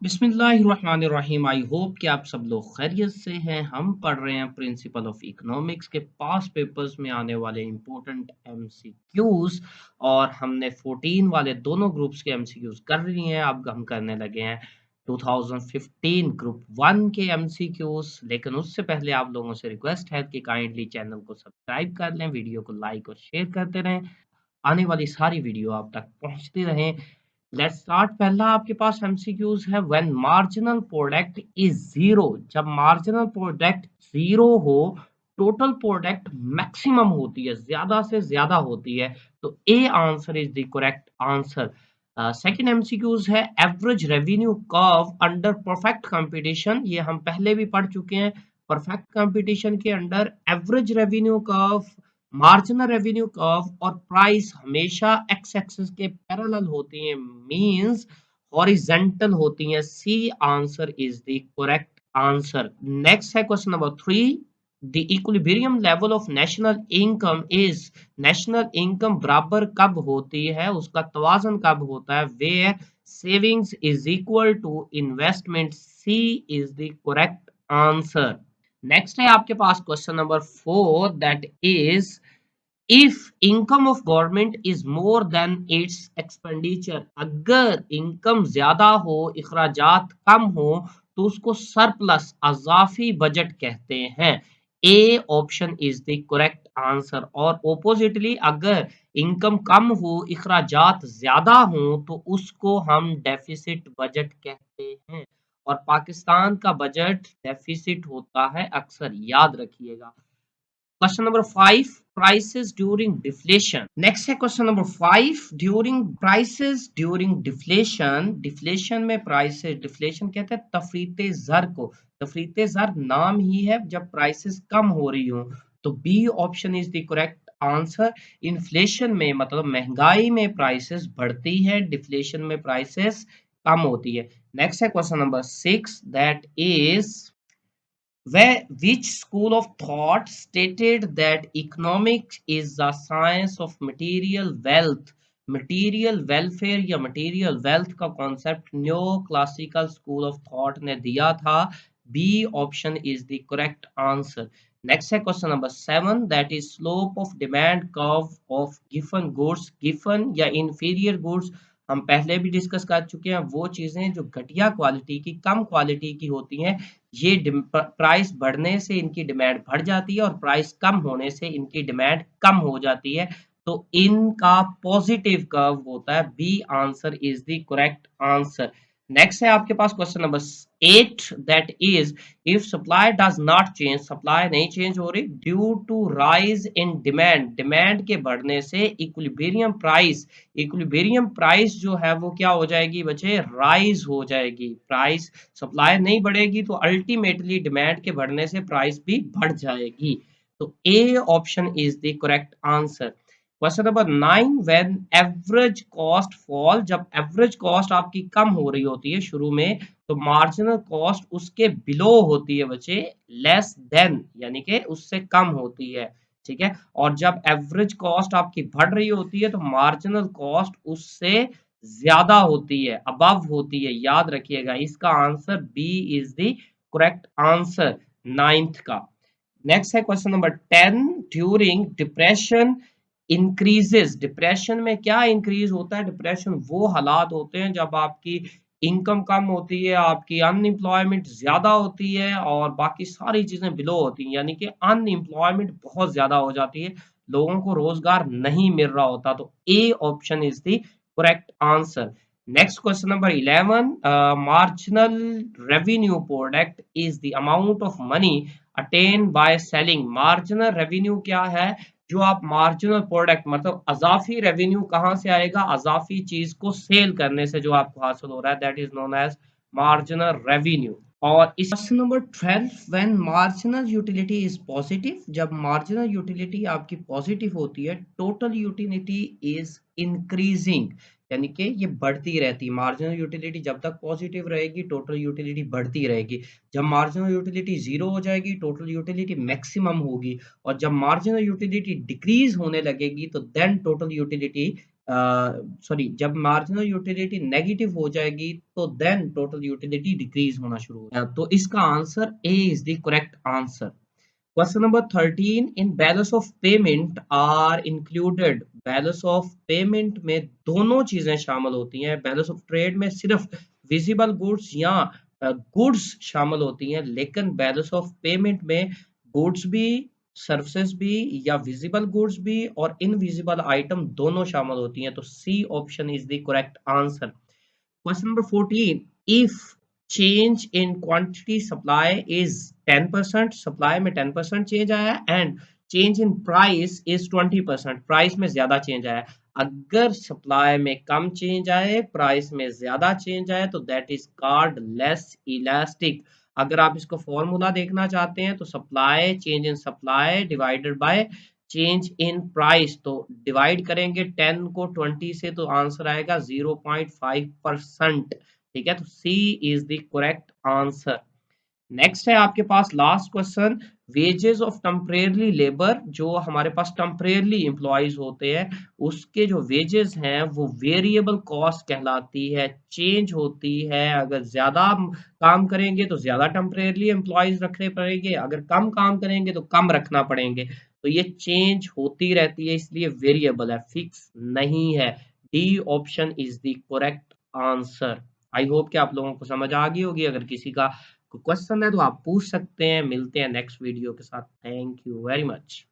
बिस्मिल्लाहिर्रहमानिर्रहीम। I hope कि आप सब लोग खैरियत से हैं। हम पढ़ रहे हैं प्रिंसिपल ऑफ इकोनॉमिक्स के पास पेपर्स में आने वाले इम्पोर्टेंट एमसीक्यूज और हमने 14 वाले दोनों ग्रुप्स के एमसीक्यूज कर लिए हैं। अब हम करने लगे हैं 2015 ग्रुप 1 के एमसीक्यूज। लेकिन उससे पहले आप लोगों से रिक्वेस्ट है कि काइंडली चैनल को सब्सक्राइब कर लें, वीडियो को लाइक और शेयर करते रहें, आने वाली सारी वीडियो आप तक पहुंचती रहें। Let's start. पहला आपके पास एमसीक्यूज है, when marginal product is zero. जब मार्जिनल प्रोडक्ट जीरो हो, टोटल प्रोडक्ट मैक्सिमम होती है, ज्यादा से ज्यादा होती है, तो A answer is the correct answer. Second MCQs है, average revenue curve under perfect competition. ये हम पहले भी पढ़ चुके हैं। परफेक्ट कंपटीशन के under average revenue curve, marginal revenue curve और प्राइस हमेशा एक्स एक्सिस के पैरेलल होती हैं, मींस हॉरिजॉन्टल होती हैं। C answer is the correct answer. Next है question number 3, the equilibrium level of national income is. National income बराबर कब होती है, उसका तवाज़ुन कब होता है, where savings is equal to investment. C is the correct answer. Next है आपके पास question number 4, that is if income of government is more than its expenditure. अगर इनकम ज्यादा हो, इखराजात कम हो, तो उसको सरप्लस, अजाफी बजट कहते हैं। A option is the correct answer. और ओपोजिटली, अगर इनकम कम हो, इखराजात ज्यादा हो, तो उसको हम डेफिसिट बजट कहते हैं। और पाकिस्तान का बजट डेफिसिट होता है अक्सर, याद रखिएगा। Question number 5, prices during deflation. Next है question number 5, during prices during deflation. Deflation में प्राइसेस, डिफ्लेशन कहते हैं तफरीते जर को। तफरीते जर नाम ही है जब प्राइसेस कम हो रही हो। तो B option is the correct answer. Inflation में मतलब महंगाई में प्राइसेस बढ़ती है, डिफ्लेशन में प्राइसेस कम होती है। नेक्स्ट है question number 6, that is where which school of thought stated that economics is the science of material wealth? Material welfare या मटेरियल वेल्थ का concept neo classical school of thought ने दिया था। B option is the correct answer. Next है question number 7, that is slope of demand curve of given goods. Given या inferior goods हम पहले भी डिस्कस कर चुके हैं। वो चीजें जो घटिया क्वालिटी की, कम क्वालिटी की होती हैं, ये प्राइस बढ़ने से इनकी डिमांड बढ़ जाती है और प्राइस कम होने से इनकी डिमांड कम हो जाती है। तो इनका पॉजिटिव कर्व होता है। B answer is the correct answer. Next है आपके पास question number 8, that is if supply does not change. Supply नहीं चेंज हो रही due to rise in demand. Demand के बढ़ने से इक्विलिब्रियम प्राइस, इक्विलिब्रियम प्राइस जो है वो क्या हो जाएगी बच्चे, राइज हो जाएगी। प्राइस, सप्लाई नहीं बढ़ेगी तो अल्टीमेटली डिमांड के बढ़ने से प्राइस भी बढ़ जाएगी। तो A option is the correct answer. Question number 9, when average cost fall. जब एवरेज कॉस्ट आपकी कम हो रही होती है शुरू में, तो मार्जिनल कॉस्ट उसके बिलो होती है बच्चे, लेस देन यानी कि उससे कम होती है। ठीक है। और जब एवरेज कॉस्ट आपकी बढ़ रही होती है, तो मार्जिनल कॉस्ट उससे ज्यादा होती है, अबव होती है। याद रखिएगा, इसका answer B is the correct answer, ninth का। नेक्स्ट है question number 10, during depression increases. Depression में क्या इंक्रीज होता है? डिप्रेशन वो हालात होते हैं जब आपकी इनकम कम होती है, आपकी अनएम्प्लॉयमेंट ज्यादा होती है और बाकी सारी चीजें बिलो होती हैं, यानी कि अनएम्प्लॉयमेंट बहुत ज्यादा हो जाती है, लोगों को रोजगार नहीं मिल रहा होता। तो A option is the correct answer. Next question number 11, marginal revenue product is the amount of money attain by selling. Marginal revenue क्या है? जो आप मार्जिनल प्रोडक्ट मतलब अजाफी रेवेन्यू कहां से आएगा? अजाफी चीज को सेल करने से जो आपको हासिल हो रहा है, that is known as marginal revenue. और इस question number 12, when marginal utility is positive. जब मार्जिनल यूटिलिटी आपकी पॉजिटिव होती है, टोटल यूटिलिटी इज इंक्रीजिंग, यानी कि ये बढ़ती रहती है। मार्जिनल यूटिलिटी जब तक पॉजिटिव रहेगी, टोटल यूटिलिटी बढ़ती रहेगी। जब मार्जिनल यूटिलिटी जीरो हो जाएगी, टोटल यूटिलिटी मैक्सिमम होगी। और जब मार्जिनल यूटिलिटी डिक्रीज होने लगेगी, तो देन टोटल यूटिलिटी सॉरी, जब मार्जिनल यूटिलिटी नेगेटिव हो जाएगी तो देन टोटल यूटिलिटी डिक्रीज होना शुरू हो तो इसका answer A is the correct answer. Question number 13, in balance of payment are included. Balance of payment में दोनों चीजें शामिल होती हैं। बैलेंस ऑफ ट्रेड में सिर्फ विजिबल गुड्स या गुड्स शामिल होती हैं, लेकिन बैलेंस ऑफ पेमेंट में गुड्स भी, सर्विसेज भी, या विजिबल गुड्स भी और इनविजिबल आइटम दोनों शामिल होती हैं। तो C option is the correct answer. Question number 14. If change in quantity supply is 10%, supply में 10% change आया है and change in price is 20%, price में ज्यादा चेंज आया है। अगर सप्लाई में कम चेंज आए, प्राइस में ज्यादा चेंज आए, तो that is called less elastic. अगर आप इसको फॉर्मूला देखना चाहते हैं तो supply, change in supply divided by change in price, तो डिवाइड करेंगे 10 को 20 से तो आंसर आएगा 0.5%। ठीक है, तो C is the correct answer. Next है आपके पास last question, wages of temporary labour. जो हमारे पास टेम्परेरी एम्प्लॉयज होते हैं उसके जो वेजेस हैं वो वेरिएबल कॉस्ट कहलाती है, चेंज होती है। अगर ज्यादा काम करेंगे तो ज्यादा टेम्परेरी एम्प्लॉयज रखने पड़ेंगे, अगर कम काम करेंगे तो कम रखना पड़ेंगे। तो ये चेंज होती रहती है, इसलिए वेरिएबल है, फिक्स नहीं है। D option is the correct answer. I hope कि आप लोगों को समझ आ गई होगी। अगर किसी का कोई क्वेश्चन है तो आप पूछ सकते हैं। मिलते हैं नेक्स्ट वीडियो के साथ। Thank you very much.